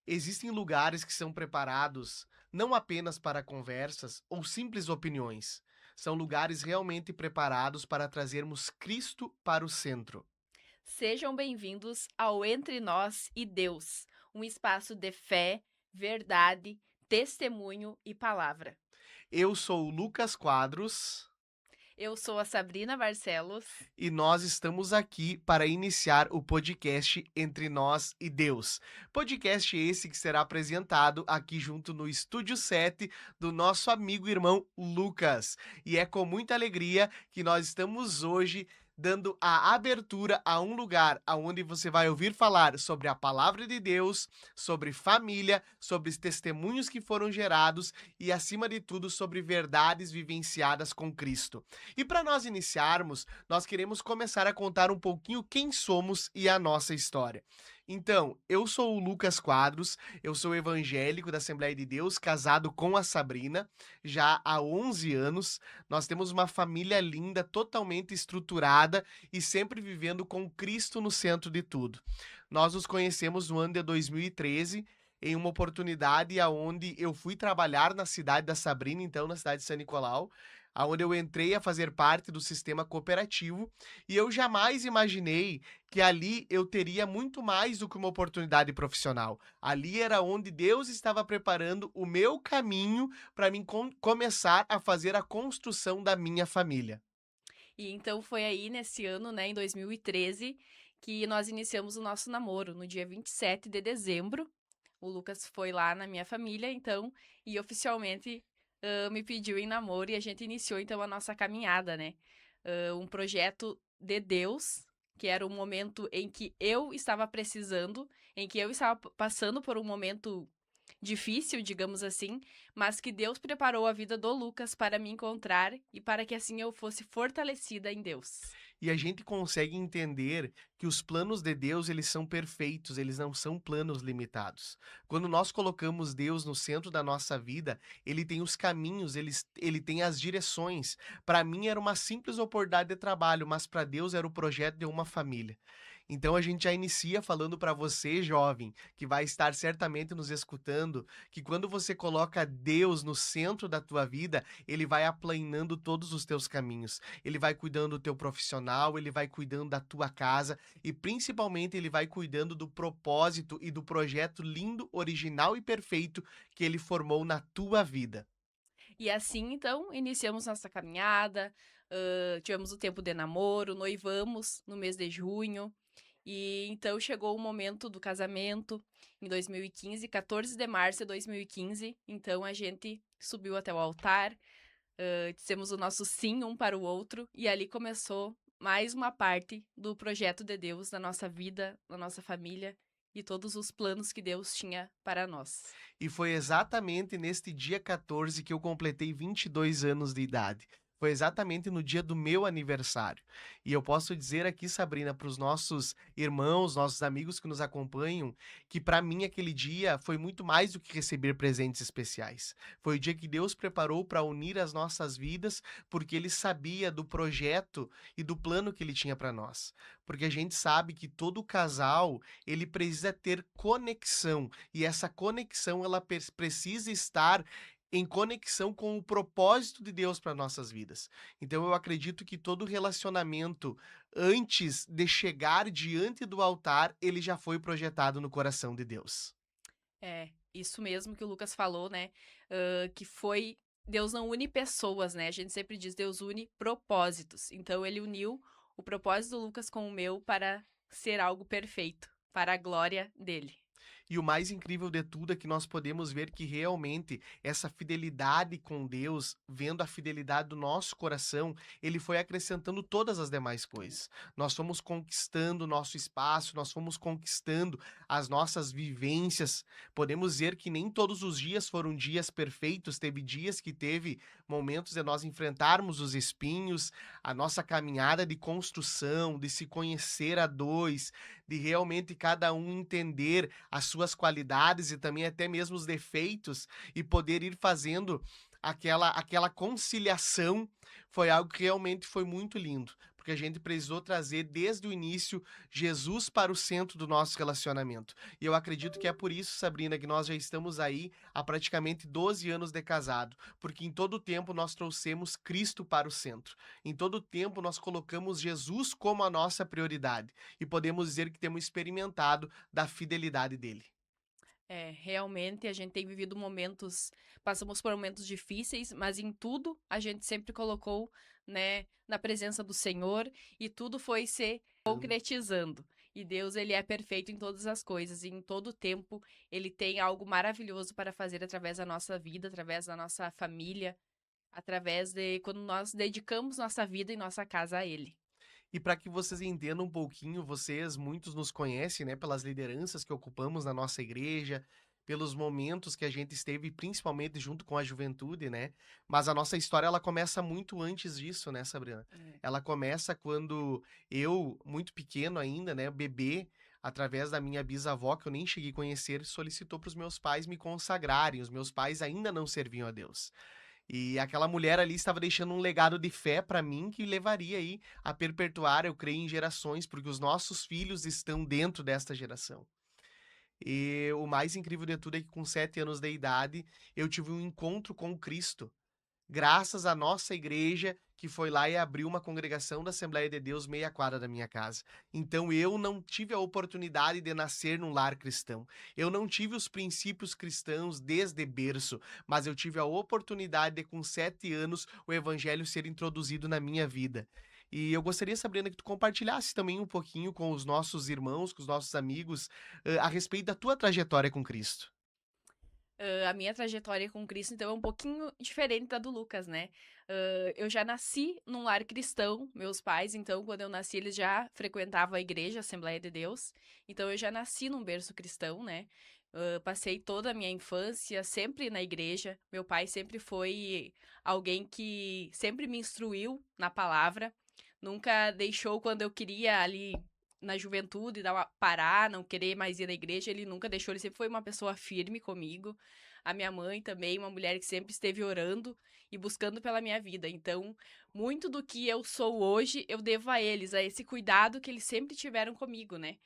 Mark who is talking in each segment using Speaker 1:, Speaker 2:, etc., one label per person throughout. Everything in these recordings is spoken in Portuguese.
Speaker 1: Existem lugares que são preparados não apenas para conversas ou simples opiniões. São lugares realmente preparados para trazermos Cristo para o centro.
Speaker 2: Sejam bem-vindos ao Entre Nós e Deus, um espaço de fé, verdade, testemunho e palavra.
Speaker 1: Eu sou o Lucas Quadros
Speaker 2: Eu sou a Sabrina Barcelos.
Speaker 1: e nós estamos aqui para iniciar o podcast Entre Nós e Deus. Podcast esse que será apresentado aqui junto no Estúdio 7 do nosso amigo e irmão Lucas. E é com muita alegria que nós estamos hoje dando a abertura a um lugar aonde você vai ouvir falar sobre a palavra de Deus, sobre família, sobre os testemunhos que foram gerados e, acima de tudo, sobre verdades vivenciadas com Cristo. E para nós iniciarmos, nós queremos começar a contar um pouquinho quem somos e a nossa história. Então, eu sou o Lucas Quadros, eu sou evangélico da Assembleia de Deus, casado com a Sabrina, já há 11 anos. Nós temos uma família linda, totalmente estruturada e sempre vivendo com Cristo no centro de tudo. Nós nos conhecemos no ano de 2013, em uma oportunidade aonde eu fui trabalhar na cidade da Sabrina, então na cidade de São Nicolau, aonde eu entrei a fazer parte do sistema cooperativo, e eu jamais imaginei que ali eu teria muito mais do que uma oportunidade profissional. Ali era onde Deus estava preparando o meu caminho para mim começar a fazer a construção da minha família.
Speaker 2: E então foi aí nesse ano, né, em 2013, que nós iniciamos o nosso namoro, no dia 27 de dezembro. O Lucas foi lá na minha família, então, e oficialmente me pediu em namoro e a gente iniciou então a nossa caminhada, né? Um projeto de Deus, que era um momento em que eu estava precisando, em que eu estava passando por um momento difícil, digamos assim, mas que Deus preparou a vida do Lucas para me encontrar e para que assim eu fosse fortalecida em Deus.
Speaker 1: E a gente consegue entender que os planos de Deus, eles são perfeitos, eles não são planos limitados. Quando nós colocamos Deus no centro da nossa vida, ele tem os caminhos, ele tem as direções. Para mim era uma simples oportunidade de trabalho, mas para Deus era o projeto de uma família. Então a gente já inicia falando para você, jovem, que vai estar certamente nos escutando, que quando você coloca Deus no centro da tua vida, ele vai aplanando todos os teus caminhos. Ele vai cuidando do teu profissional, ele vai cuidando da tua casa e principalmente ele vai cuidando do propósito e do projeto lindo, original e perfeito que ele formou na tua vida.
Speaker 2: E assim, então, iniciamos nossa caminhada, tivemos o tempo de namoro, noivamos no mês de junho, e então chegou o momento do casamento em 2015, 14 de março de 2015. Então a gente subiu até o altar, dissemos o nosso sim um para o outro, e ali começou mais uma parte do projeto de Deus na nossa vida, na nossa família e todos os planos que Deus tinha para nós.
Speaker 1: E foi exatamente neste dia 14 que eu completei 22 anos de idade. Foi exatamente no dia do meu aniversário. E eu posso dizer aqui, Sabrina, para os nossos irmãos, nossos amigos que nos acompanham, que para mim aquele dia foi muito mais do que receber presentes especiais. Foi o dia que Deus preparou para unir as nossas vidas, porque ele sabia do projeto e do plano que ele tinha para nós. Porque a gente sabe que todo casal, ele precisa ter conexão e essa conexão ela precisa estar em conexão com o propósito de Deus para nossas vidas. Então eu acredito que todo relacionamento antes de chegar diante do altar, ele já foi projetado no coração de Deus.
Speaker 2: É, isso mesmo que o Lucas falou, né? Que foi. Deus não une pessoas, né? A gente sempre diz Deus une propósitos. Então ele uniu o propósito do Lucas com o meu para ser algo perfeito, para a glória dele.
Speaker 1: E o mais incrível de tudo é que nós podemos ver que realmente essa fidelidade com Deus, vendo a fidelidade do nosso coração, ele foi acrescentando todas as demais coisas. Nós fomos conquistando o nosso espaço, nós fomos conquistando as nossas vivências. Podemos dizer que nem todos os dias foram dias perfeitos, teve dias que teve momentos de nós enfrentarmos os espinhos, a nossa caminhada de construção, de se conhecer a dois, de realmente cada um entender as suas qualidades e também até mesmo os defeitos e poder ir fazendo aquela conciliação foi algo que realmente foi muito lindo. porque a gente precisou trazer desde o início Jesus para o centro do nosso relacionamento. E eu acredito que é por isso, Sabrina, que nós já estamos aí há praticamente 12 anos de casado, porque em todo o tempo nós trouxemos Cristo para o centro. Em todo o tempo nós colocamos Jesus como a nossa prioridade e podemos dizer que temos experimentado da fidelidade dele.
Speaker 2: É, realmente a gente tem vivido momentos, passamos por momentos difíceis, mas em tudo a gente sempre colocou, né, na presença do Senhor e tudo foi se concretizando. E Deus, ele é perfeito em todas as coisas e em todo o tempo ele tem algo maravilhoso para fazer através da nossa vida, através da nossa família, através de quando nós dedicamos nossa vida e nossa casa a ele.
Speaker 1: E para que vocês entendam um pouquinho, vocês muitos nos conhecem, né, pelas lideranças que ocupamos na nossa igreja, pelos momentos que a gente esteve principalmente junto com a juventude, né? Mas a nossa história ela começa muito antes disso, né, Sabrina?
Speaker 2: É.
Speaker 1: Ela começa quando eu, muito pequeno ainda, né, bebê, através da minha bisavó, que eu nem cheguei a conhecer, solicitou para os meus pais me consagrarem. Os meus pais ainda não serviam a Deus. E aquela mulher ali estava deixando um legado de fé para mim que levaria aí a perpetuar, eu creio, em gerações, porque os nossos filhos estão dentro desta geração. E o mais incrível de tudo é que com 7 anos de idade eu tive um encontro com Cristo. Graças à nossa igreja, que foi lá e abriu uma congregação da Assembleia de Deus meia quadra da minha casa. Então eu não tive a oportunidade de nascer num lar cristão. Eu não tive os princípios cristãos desde berço, mas eu tive a oportunidade de, com 7 anos, o evangelho ser introduzido na minha vida. E eu gostaria, Sabrina, que tu compartilhasse também um pouquinho com os nossos irmãos, com os nossos amigos, a respeito da tua trajetória com Cristo.
Speaker 2: A minha trajetória com Cristo, então, é um pouquinho diferente da do Lucas, né? Eu já nasci num lar cristão, meus pais, então, quando eu nasci, eles já frequentavam a igreja, a Assembleia de Deus. Então, eu já nasci num berço cristão, né? Passei toda a minha infância sempre na igreja. Meu pai sempre foi alguém que sempre me instruiu na palavra. Nunca deixou quando eu queria ali na juventude, parar, não querer mais ir na igreja, ele nunca deixou, ele sempre foi uma pessoa firme comigo. A minha mãe também, uma mulher que sempre esteve orando e buscando pela minha vida. Então, muito do que eu sou hoje, eu devo a eles, a esse cuidado que eles sempre tiveram comigo, né?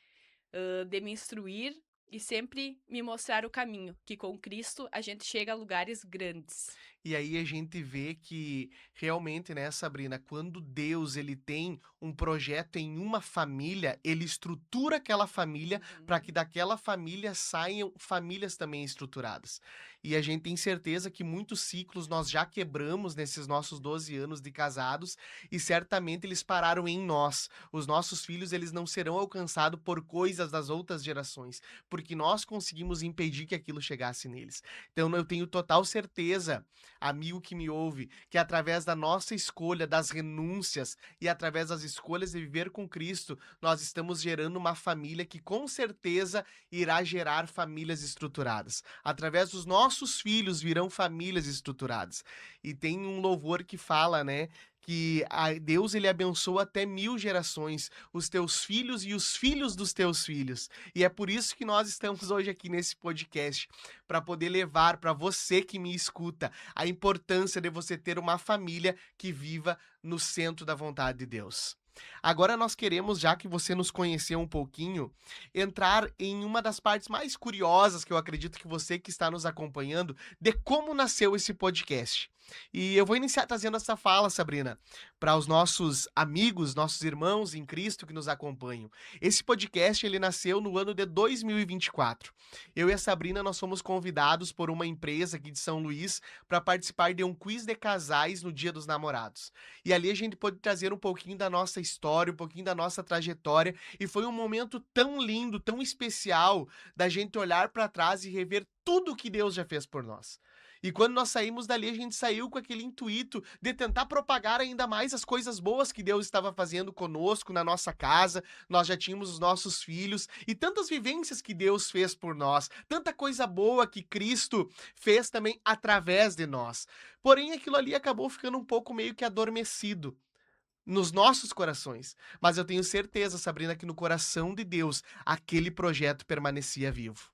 Speaker 2: De me instruir e sempre me mostrar o caminho, que com Cristo a gente chega a lugares grandes.
Speaker 1: E aí a gente vê que realmente, né, Sabrina, quando Deus ele tem um projeto em uma família, ele estrutura aquela família para
Speaker 2: Uhum.
Speaker 1: que daquela família saiam famílias também estruturadas. E a gente tem certeza que muitos ciclos nós já quebramos nesses nossos 12 anos de casados e certamente eles pararam em nós. Os nossos filhos, eles não serão alcançados por coisas das outras gerações, porque nós conseguimos impedir que aquilo chegasse neles. Então eu tenho total certeza, amigo que me ouve, que através da nossa escolha, das renúncias e através das escolhas de viver com Cristo, nós estamos gerando uma família que com certeza irá gerar famílias estruturadas. Através dos nossos filhos virão famílias estruturadas. E tem um louvor que fala, né, que Deus ele abençoa até 1000 gerações, os teus filhos e os filhos dos teus filhos. E é por isso que nós estamos hoje aqui nesse podcast, para poder levar para você que me escuta a importância de você ter uma família que viva no centro da vontade de Deus. Agora nós queremos, já que você nos conheceu um pouquinho, entrar em uma das partes mais curiosas que eu acredito que você que está nos acompanhando, de como nasceu esse podcast. E eu vou iniciar trazendo essa fala, Sabrina, para os nossos amigos, nossos irmãos em Cristo que nos acompanham. Esse podcast ele nasceu no ano de 2024. Eu e a Sabrina nós fomos convidados por uma empresa aqui de São Luís para participar de um quiz de casais no Dia dos Namorados. E ali a gente pôde trazer um pouquinho da nossa história, um pouquinho da nossa trajetória, e foi um momento tão lindo, tão especial, da gente olhar para trás e rever tudo que Deus já fez por nós. E quando nós saímos dali, a gente saiu com aquele intuito de tentar propagar ainda mais as coisas boas que Deus estava fazendo conosco, na nossa casa. Nós já tínhamos os nossos filhos e tantas vivências que Deus fez por nós, tanta coisa boa que Cristo fez também através de nós. Porém, aquilo ali acabou ficando um pouco meio que adormecido nos nossos corações. Mas eu tenho certeza, Sabrina, que no coração de Deus aquele projeto permanecia vivo.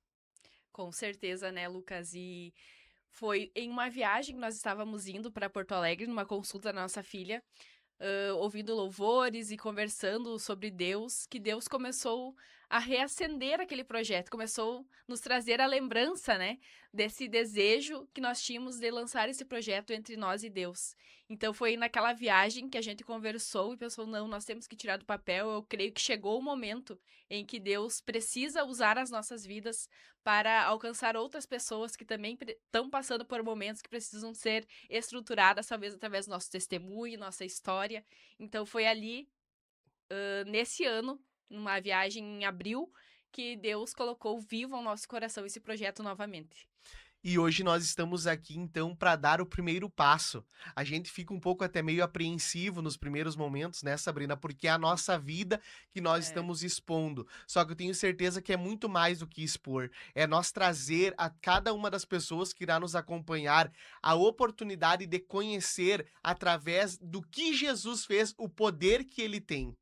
Speaker 2: Com certeza, né, Lucas? E foi em uma viagem que nós estávamos indo para Porto Alegre, numa consulta da nossa filha. ouvindo louvores e conversando sobre Deus, que Deus começou a reacender aquele projeto, começou a nos trazer a lembrança, né, desse desejo que nós tínhamos de lançar esse projeto entre nós e Deus. Então foi naquela viagem que a gente conversou e pensou, não, nós temos que tirar do papel. Eu creio que chegou o momento em que Deus precisa usar as nossas vidas para alcançar outras pessoas que também estão passando por momentos que precisam ser estruturadas, talvez através do nosso testemunho, nossa história. Então foi ali, nesse ano, numa viagem em abril, que Deus colocou vivo ao nosso coração esse projeto novamente.
Speaker 1: E hoje nós estamos aqui então para dar o primeiro passo. A gente fica um pouco até meio apreensivo nos primeiros momentos, né, Sabrina? Porque é a nossa vida que nós
Speaker 2: É,
Speaker 1: estamos expondo. Só que eu tenho certeza que é muito mais do que expor. É nós trazer a cada uma das pessoas que irá nos acompanhar a oportunidade de conhecer através do que Jesus fez, o poder que ele tem.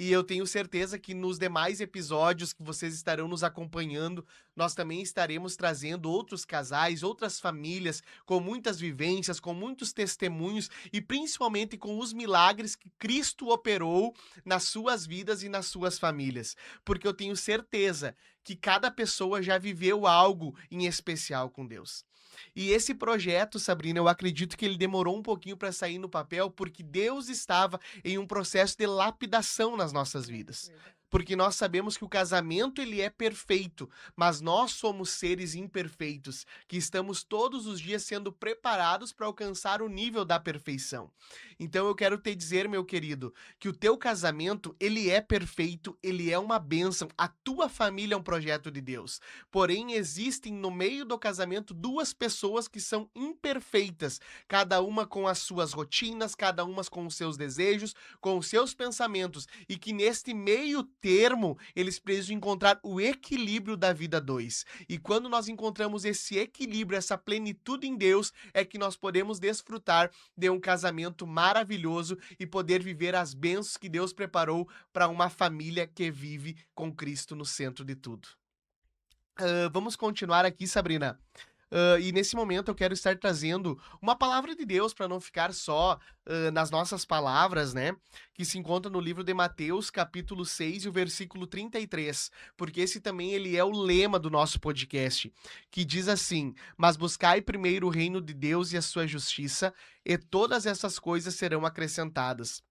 Speaker 1: E eu tenho certeza que nos demais episódios que vocês estarão nos acompanhando, nós também estaremos trazendo outros casais, outras famílias, com muitas vivências, com muitos testemunhos e principalmente com os milagres que Cristo operou nas suas vidas e nas suas famílias. Porque eu tenho certeza que cada pessoa já viveu algo em especial com Deus. E esse projeto, Sabrina, eu acredito que ele demorou um pouquinho para sair no papel, porque Deus estava em um processo de lapidação nas nossas vidas.
Speaker 2: verdade.
Speaker 1: Porque nós sabemos que o casamento ele é perfeito, mas nós somos seres imperfeitos, que estamos todos os dias sendo preparados para alcançar o nível da perfeição. Então eu quero te dizer, meu querido, que o teu casamento, ele é perfeito, ele é uma bênção, a tua família é um projeto de Deus. Porém, existem no meio do casamento duas pessoas que são imperfeitas, cada uma com as suas rotinas, cada uma com os seus desejos, com os seus pensamentos, e que neste meio termo eles precisam encontrar o equilíbrio da vida dois. E quando nós encontramos esse equilíbrio, essa plenitude em Deus, é que nós podemos desfrutar de um casamento maravilhoso e poder viver as bênçãos que Deus preparou para uma família que vive com Cristo no centro de tudo. Vamos continuar aqui, Sabrina. E nesse momento eu quero estar trazendo uma palavra de Deus para não ficar só nas nossas palavras, né? Que se encontra no livro de Mateus, capítulo 6 e o versículo 33, porque esse também ele é o lema do nosso podcast, que diz assim: Mas buscai primeiro o reino de Deus e a sua justiça, e todas essas coisas serão acrescentadas.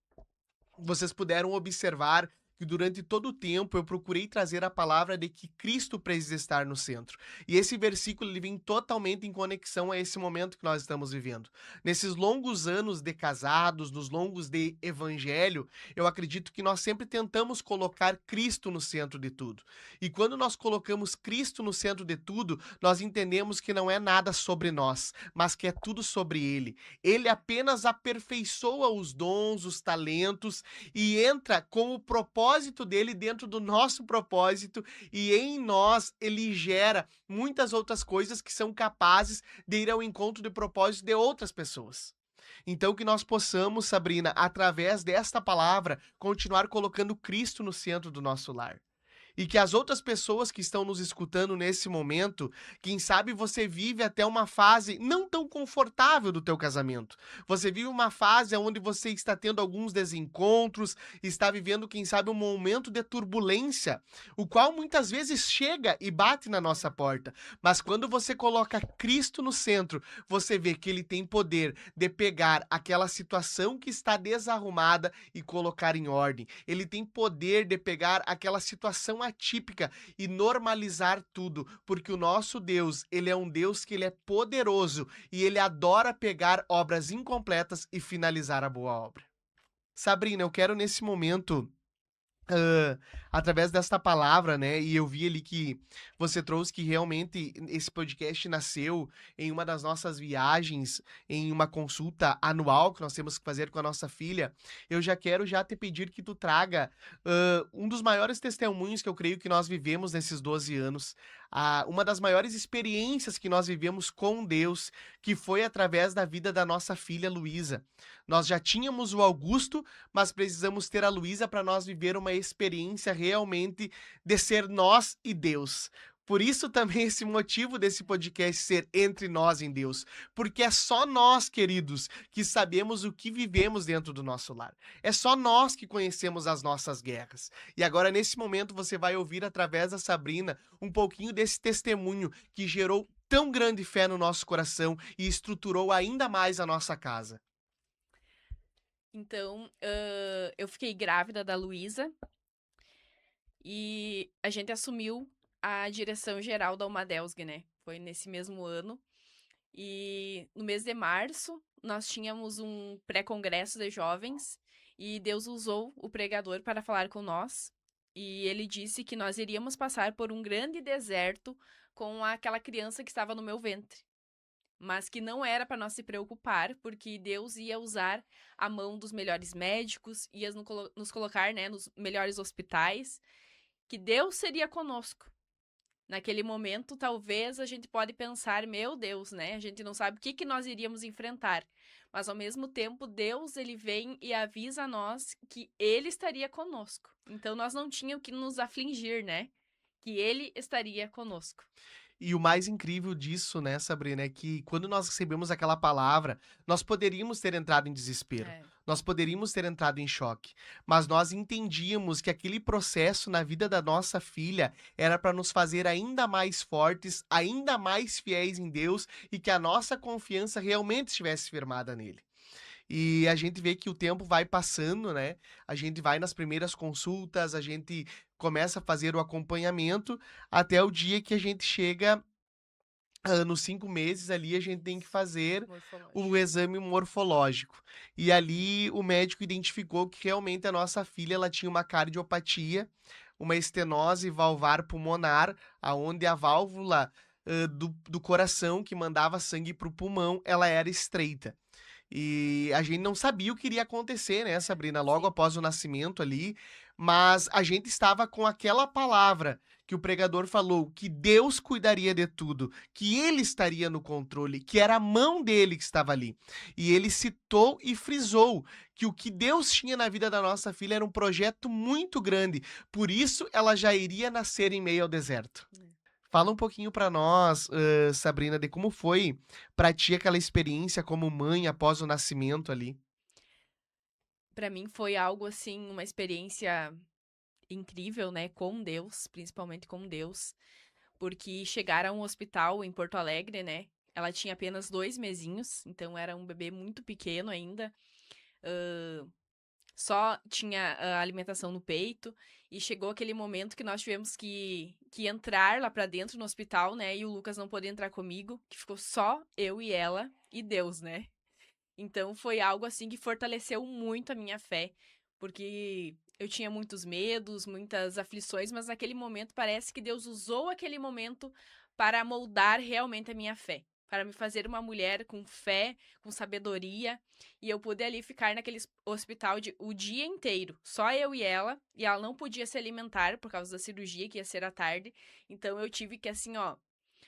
Speaker 1: Vocês puderam observar que durante todo o tempo eu procurei trazer a palavra de que Cristo precisa estar no centro. E esse versículo ele vem totalmente em conexão a esse momento que nós estamos vivendo. Nesses longos anos de casados, nos longos de evangelho, eu acredito que nós sempre tentamos colocar Cristo no centro de tudo. E quando nós colocamos Cristo no centro de tudo, nós entendemos que não é nada sobre nós, mas que é tudo sobre Ele. Ele apenas aperfeiçoa os dons, os talentos e entra com o propósito dele dentro do nosso propósito, e em nós ele gera muitas outras coisas que são capazes de ir ao encontro do propósito de outras pessoas. Então que nós possamos, Sabrina, através desta palavra, continuar colocando Cristo no centro do nosso lar. E que as outras pessoas que estão nos escutando nesse momento, quem sabe você vive até uma fase não tão confortável do teu casamento. Você vive uma fase onde você está tendo alguns desencontros, está vivendo, quem sabe, um momento de turbulência, o qual muitas vezes chega e bate na nossa porta. Mas quando você coloca Cristo no centro, você vê que ele tem poder de pegar aquela situação que está desarrumada e colocar em ordem. Ele tem poder de pegar aquela situação atípica e normalizar tudo, porque o nosso Deus, ele é um Deus que ele é poderoso e ele adora pegar obras incompletas e finalizar a boa obra. Sabrina, eu quero nesse momento através desta palavra, né? E eu vi ali que você trouxe que realmente esse podcast nasceu em uma das nossas viagens, em uma consulta anual que nós temos que fazer com a nossa filha. Eu já quero já te pedir que tu traga um dos maiores testemunhos que eu creio que nós vivemos nesses 12 anos. Uma das maiores experiências que nós vivemos com Deus, que foi através da vida da nossa filha Luísa. Nós já tínhamos o Augusto, mas precisamos ter a Luísa para nós viver uma experiência realmente de ser nós e Deus. Por isso também esse motivo desse podcast ser Entre Nós em Deus, porque é só nós, queridos, que sabemos o que vivemos dentro do nosso lar. É só nós que conhecemos as nossas guerras. E agora, nesse momento, você vai ouvir através da Sabrina um pouquinho desse testemunho que gerou tão grande fé no nosso coração e estruturou ainda mais a nossa casa.
Speaker 2: Então, eu fiquei grávida da Luísa e a gente assumiu a direção geral da Almadelsg, né? Foi nesse mesmo ano. E no mês de março, nós tínhamos um pré-congresso de jovens e Deus usou o pregador para falar com nós. E ele disse que nós iríamos passar por um grande deserto com aquela criança que estava no meu ventre. Mas que não era para nós se preocupar, porque Deus ia usar a mão dos melhores médicos, ia nos colocar, né, nos melhores hospitais, que Deus seria conosco. Naquele momento, talvez a gente pode pensar, meu Deus, né? A gente não sabe o que nós iríamos enfrentar. Mas ao mesmo tempo, Deus, ele vem e avisa a nós que ele estaria conosco. Então nós não tínhamos que nos afligir, né? Que ele estaria conosco.
Speaker 1: E o mais incrível disso, né, Sabrina, é que quando nós recebemos aquela palavra, nós poderíamos ter entrado em desespero,
Speaker 2: É.
Speaker 1: nós poderíamos ter entrado em choque, mas nós entendíamos que aquele processo na vida da nossa filha era para nos fazer ainda mais fortes, ainda mais fiéis em Deus e que a nossa confiança realmente estivesse firmada nele. E a gente vê que o tempo vai passando, né? A gente vai nas primeiras consultas, a gente começa a fazer o acompanhamento até o dia que a gente chega, nos 5 meses ali, a gente tem que fazer o
Speaker 2: Morfológico.
Speaker 1: exame morfológico. E ali o médico identificou que realmente a nossa filha ela tinha uma cardiopatia, uma estenose valvar pulmonar, aonde a válvula, do coração que mandava sangue para o pulmão, ela era estreita. E a gente não sabia o que iria acontecer, né, Sabrina, logo
Speaker 2: Sim.
Speaker 1: após o nascimento ali, mas a gente estava com aquela palavra que o pregador falou, que Deus cuidaria de tudo, que ele estaria no controle, que era a mão dele que estava ali. E ele citou e frisou que o que Deus tinha na vida da nossa filha era um projeto muito grande, por isso ela já iria nascer em meio ao deserto. Fala um pouquinho pra nós, Sabrina, de como foi pra ti aquela experiência como mãe após o nascimento ali.
Speaker 2: Para mim foi algo assim, uma experiência incrível, né, com Deus, principalmente com Deus, porque chegar a um hospital em Porto Alegre, né, ela tinha apenas 2 mesinhos, então era um bebê muito pequeno ainda, só tinha a alimentação no peito, e chegou aquele momento que nós tivemos que entrar lá pra dentro no hospital, né, e o Lucas não pôde entrar comigo, que ficou só eu e ela e Deus, né. Então foi algo assim que fortaleceu muito a minha fé, porque eu tinha muitos medos, muitas aflições, mas naquele momento parece que Deus usou aquele momento para moldar realmente a minha fé, para me fazer uma mulher com fé, com sabedoria, e eu pude ali ficar naquele hospital o dia inteiro, só eu e ela não podia se alimentar por causa da cirurgia que ia ser à tarde, então eu tive que assim, ó,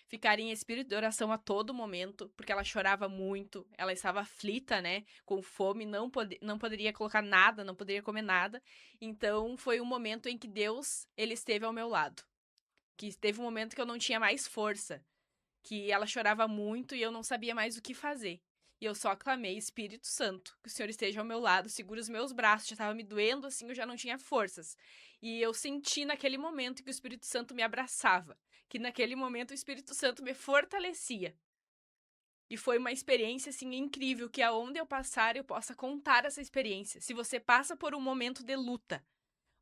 Speaker 2: ficar em espírito de oração a todo momento, porque ela chorava muito, ela estava aflita, né, com fome, não poderia colocar nada, não poderia comer nada. Então, foi um momento em que Deus, ele esteve ao meu lado. Que teve um momento que eu não tinha mais força, que ela chorava muito e eu não sabia mais o que fazer. E eu só clamei, Espírito Santo, que o Senhor esteja ao meu lado, segura os meus braços, já estava me doendo assim, eu já não tinha forças. E eu senti naquele momento que o Espírito Santo me abraçava, que naquele momento o Espírito Santo me fortalecia. E foi uma experiência assim incrível, que aonde eu passar eu possa contar essa experiência. Se você passa por um momento de luta,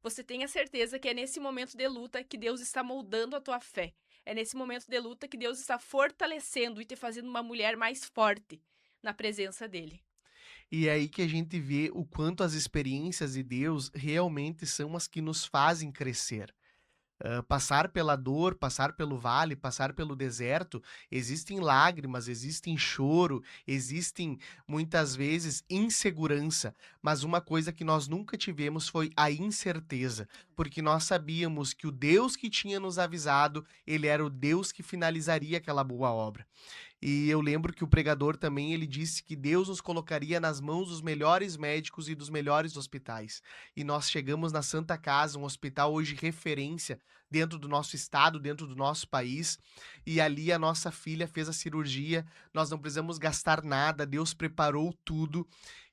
Speaker 2: você tenha certeza que é nesse momento de luta que Deus está moldando a tua fé. É nesse momento de luta que Deus está fortalecendo e te fazendo uma mulher mais forte na presença dele.
Speaker 1: E é aí que a gente vê o quanto as experiências de Deus realmente são as que nos fazem crescer. Passar pela dor, passar pelo vale, passar pelo deserto, existem lágrimas, existem choro, existem muitas vezes insegurança, mas uma coisa que nós nunca tivemos foi a incerteza, porque nós sabíamos que o Deus que tinha nos avisado, ele era o Deus que finalizaria aquela boa obra. E eu lembro que o pregador também, ele disse que Deus nos colocaria nas mãos dos melhores médicos e dos melhores hospitais. E nós chegamos na Santa Casa, um hospital hoje referência dentro do nosso estado, dentro do nosso país, e ali a nossa filha fez a cirurgia, nós não precisamos gastar nada, Deus preparou tudo,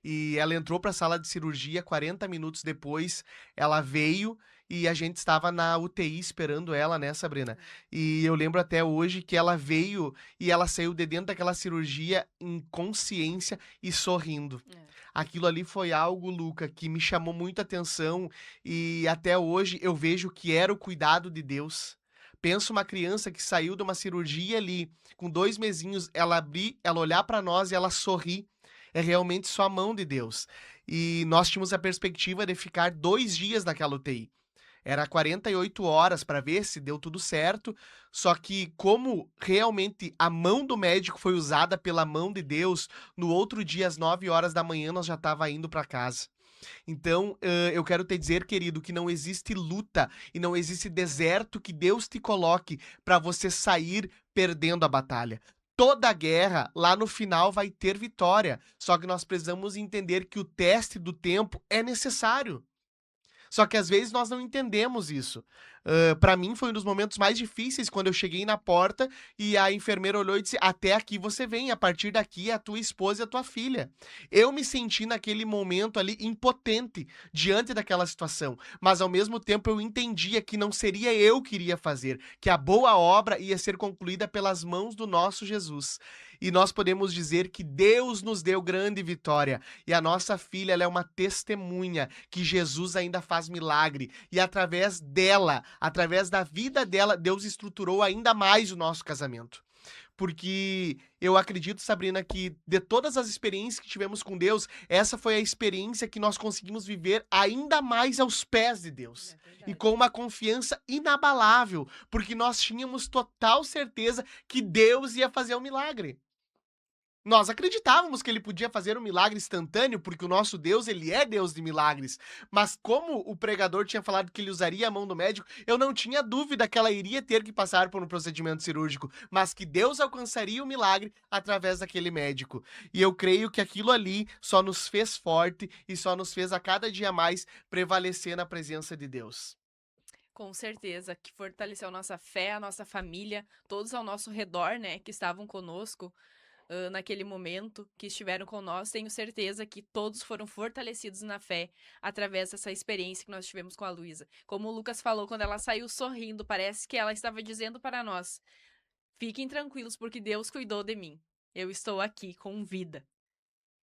Speaker 1: e ela entrou para a sala de cirurgia, 40 minutos depois, ela veio e a gente estava na UTI esperando ela, né, Sabrina? E eu lembro até hoje que ela veio e ela saiu de dentro daquela cirurgia em consciência e sorrindo.
Speaker 2: É.
Speaker 1: Aquilo ali foi algo, Luca, que me chamou muita atenção e até hoje eu vejo que era o cuidado de Deus. Pensa uma criança que saiu de uma cirurgia ali, com 2 mesinhos, ela abrir, ela olhar para nós e ela sorrir. É realmente só a mão de Deus. E nós tínhamos a perspectiva de ficar 2 dias naquela UTI. Era 48 horas para ver se deu tudo certo, só que como realmente a mão do médico foi usada pela mão de Deus, no outro dia às 9 horas da manhã nós já estava indo para casa. Então, eu quero te dizer, querido, que não existe luta e não existe deserto que Deus te coloque para você sair perdendo a batalha. Toda guerra, lá no final, vai ter vitória. Só que nós precisamos entender que o teste do tempo é necessário. Só que às vezes nós não entendemos isso. Pra mim foi um dos momentos mais difíceis quando eu cheguei na porta e a enfermeira olhou e disse: "Até aqui você vem, a partir daqui é a tua esposa e a tua filha". Eu me senti naquele momento ali impotente diante daquela situação, mas ao mesmo tempo eu entendia que não seria eu que iria fazer, que a boa obra ia ser concluída pelas mãos do nosso Jesus. E nós podemos dizer que Deus nos deu grande vitória e a nossa filha, ela é uma testemunha que Jesus ainda faz milagre e através dela, através da vida dela, Deus estruturou ainda mais o nosso casamento. Porque eu acredito, Sabrina, que de todas as experiências que tivemos com Deus, essa foi a experiência que nós conseguimos viver ainda mais aos pés de Deus.
Speaker 2: É
Speaker 1: E
Speaker 2: verdade.
Speaker 1: com uma confiança inabalável, porque nós tínhamos total certeza que Deus ia fazer o milagre. Nós acreditávamos que ele podia fazer um milagre instantâneo, porque o nosso Deus, ele é Deus de milagres. Mas como o pregador tinha falado que ele usaria a mão do médico, eu não tinha dúvida que ela iria ter que passar por um procedimento cirúrgico, mas que Deus alcançaria o milagre através daquele médico. E eu creio que aquilo ali só nos fez forte e só nos fez a cada dia mais prevalecer na presença de Deus.
Speaker 2: Com certeza, que fortaleceu a nossa fé, a nossa família, todos ao nosso redor, né, que estavam conosco, naquele momento, que estiveram com nós. Tenho certeza que todos foram fortalecidos na fé através dessa experiência que nós tivemos com a Luísa. Como o Lucas falou, quando ela saiu sorrindo, parece que ela estava dizendo para nós: fiquem tranquilos, porque Deus cuidou de mim. Eu estou aqui com vida.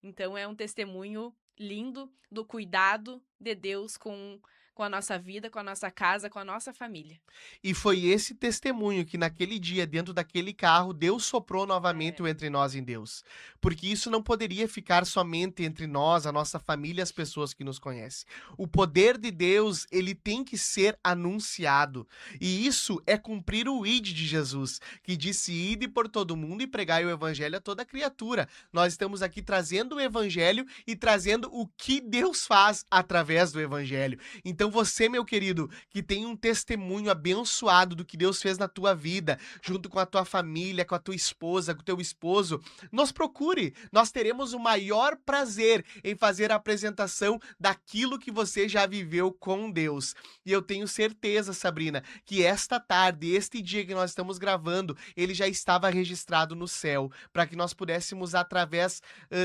Speaker 2: Então é um testemunho lindo do cuidado de Deus com a nossa vida, com a nossa casa, com a nossa família.
Speaker 1: E foi esse testemunho que naquele dia, dentro daquele carro, Deus soprou novamente
Speaker 2: É,
Speaker 1: o entre nós em Deus. Porque isso não poderia ficar somente entre nós, a nossa família e as pessoas que nos conhecem. O poder de Deus, ele tem que ser anunciado. E isso é cumprir o id de Jesus, que disse: ide por todo mundo e pregai o evangelho a toda criatura. Nós estamos aqui trazendo o evangelho e trazendo o que Deus faz através do evangelho. Então você, meu querido, que tem um testemunho abençoado do que Deus fez na tua vida, junto com a tua família, com a tua esposa, com o teu esposo, nos procure. Nós teremos o maior prazer em fazer a apresentação daquilo que você já viveu com Deus. E eu tenho certeza, Sabrina, que esta tarde, este dia que nós estamos gravando, ele já estava registrado no céu, para que nós pudéssemos, através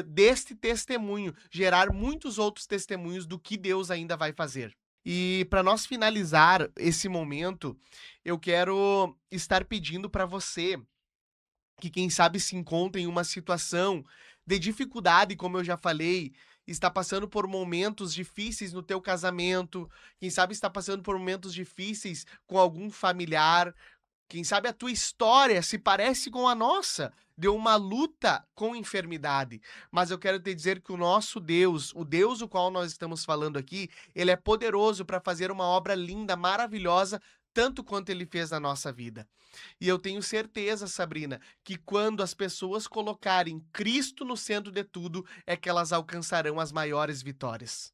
Speaker 1: deste testemunho, gerar muitos outros testemunhos do que Deus ainda vai fazer. E para nós finalizar esse momento, eu quero estar pedindo para você que, quem sabe, se encontra em uma situação de dificuldade, como eu já falei, está passando por momentos difíceis no teu casamento, quem sabe está passando por momentos difíceis com algum familiar, quem sabe a tua história se parece com a nossa, de uma luta com enfermidade. Mas eu quero te dizer que o nosso Deus, o Deus o qual nós estamos falando aqui, ele é poderoso para fazer uma obra linda, maravilhosa, tanto quanto ele fez na nossa vida. E eu tenho certeza, Sabrina, que quando as pessoas colocarem Cristo no centro de tudo, é que elas alcançarão as maiores vitórias.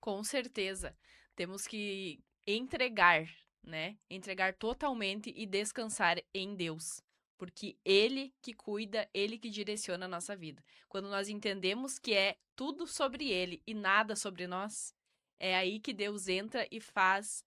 Speaker 2: com certeza. Temos que entregar, né? Entregar totalmente e descansar em Deus. porque Ele que cuida, Ele que direciona a nossa vida. Quando nós entendemos que é tudo sobre Ele e nada sobre nós, é aí que Deus entra e faz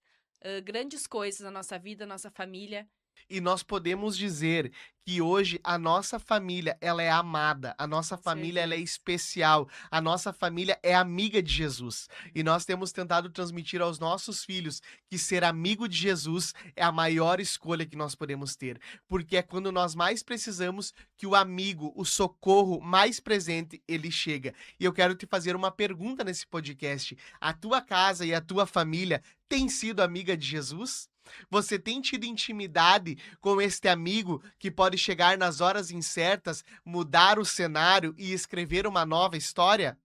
Speaker 2: grandes coisas na nossa vida, na nossa família.
Speaker 1: E nós podemos dizer que hoje a nossa família, ela é amada, a nossa
Speaker 2: Com
Speaker 1: família ela é
Speaker 2: certeza.
Speaker 1: especial, a nossa família é amiga de Jesus. E nós temos tentado transmitir aos nossos filhos que ser amigo de Jesus é a maior escolha que nós podemos ter, porque é quando nós mais precisamos que o amigo, o socorro mais presente, ele chega. E eu quero te fazer uma pergunta nesse podcast: a tua casa e a tua família tem sido amiga de Jesus? Você tem tido intimidade com este amigo que pode chegar nas horas incertas, mudar o cenário e escrever uma nova história?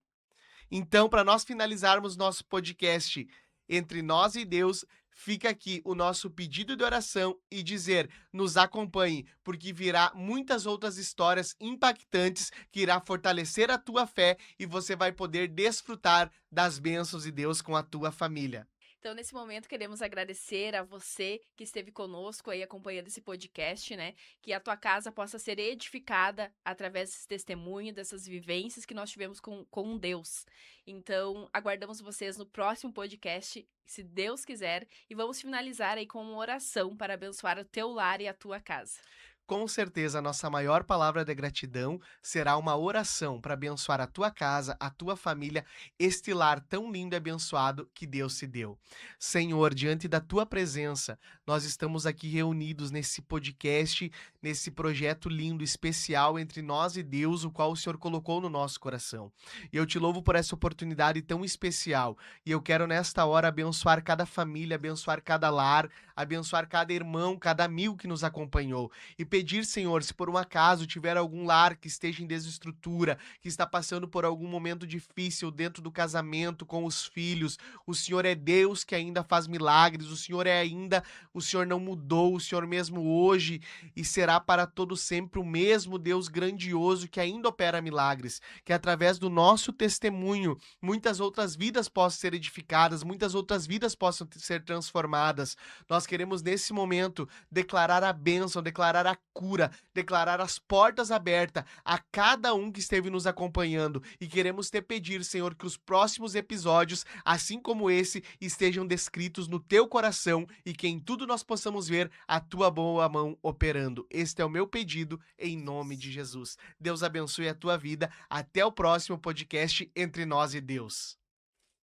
Speaker 1: Então, para nós finalizarmos nosso podcast entre nós e Deus, fica aqui o nosso pedido de oração e dizer: nos acompanhe, porque virá muitas outras histórias impactantes que irá fortalecer a tua fé e você vai poder desfrutar das bênçãos de Deus com a tua família.
Speaker 2: Então, nesse momento, queremos agradecer a você que esteve conosco aí acompanhando esse podcast, né? Que a tua casa possa ser edificada através desse testemunho, dessas vivências que nós tivemos com Deus. Então, aguardamos vocês no próximo podcast, se Deus quiser, e vamos finalizar aí com uma oração para abençoar o teu lar e a tua casa.
Speaker 1: Com certeza, a nossa maior palavra de gratidão será uma oração para abençoar a tua casa, a tua família, este lar tão lindo e abençoado que Deus te deu. Senhor, diante da tua presença, nós estamos aqui reunidos nesse podcast, nesse projeto lindo, especial entre nós e Deus, o qual o Senhor colocou no nosso coração. E eu te louvo por essa oportunidade tão especial. E eu quero nesta hora abençoar cada família, abençoar cada lar, abençoar cada irmão, cada amigo que nos acompanhou. E pedir, Senhor, se por um acaso tiver algum lar que esteja em desestrutura, que está passando por algum momento difícil dentro do casamento, com os filhos, o Senhor é Deus que ainda faz milagres, o Senhor não mudou, o Senhor mesmo hoje e será para todo sempre o mesmo Deus grandioso que ainda opera milagres, que através do nosso testemunho, muitas outras vidas possam ser edificadas, muitas outras vidas possam ser transformadas. Nós queremos nesse momento declarar a bênção, declarar a cura, declarar as portas abertas a cada um que esteve nos acompanhando e queremos te pedir, Senhor, que os próximos episódios, assim como esse, estejam descritos no teu coração e que em tudo nós possamos ver a tua boa mão operando. Este é o meu pedido em nome de Jesus. Deus abençoe a tua vida. Até o próximo podcast Entre Nós e Deus.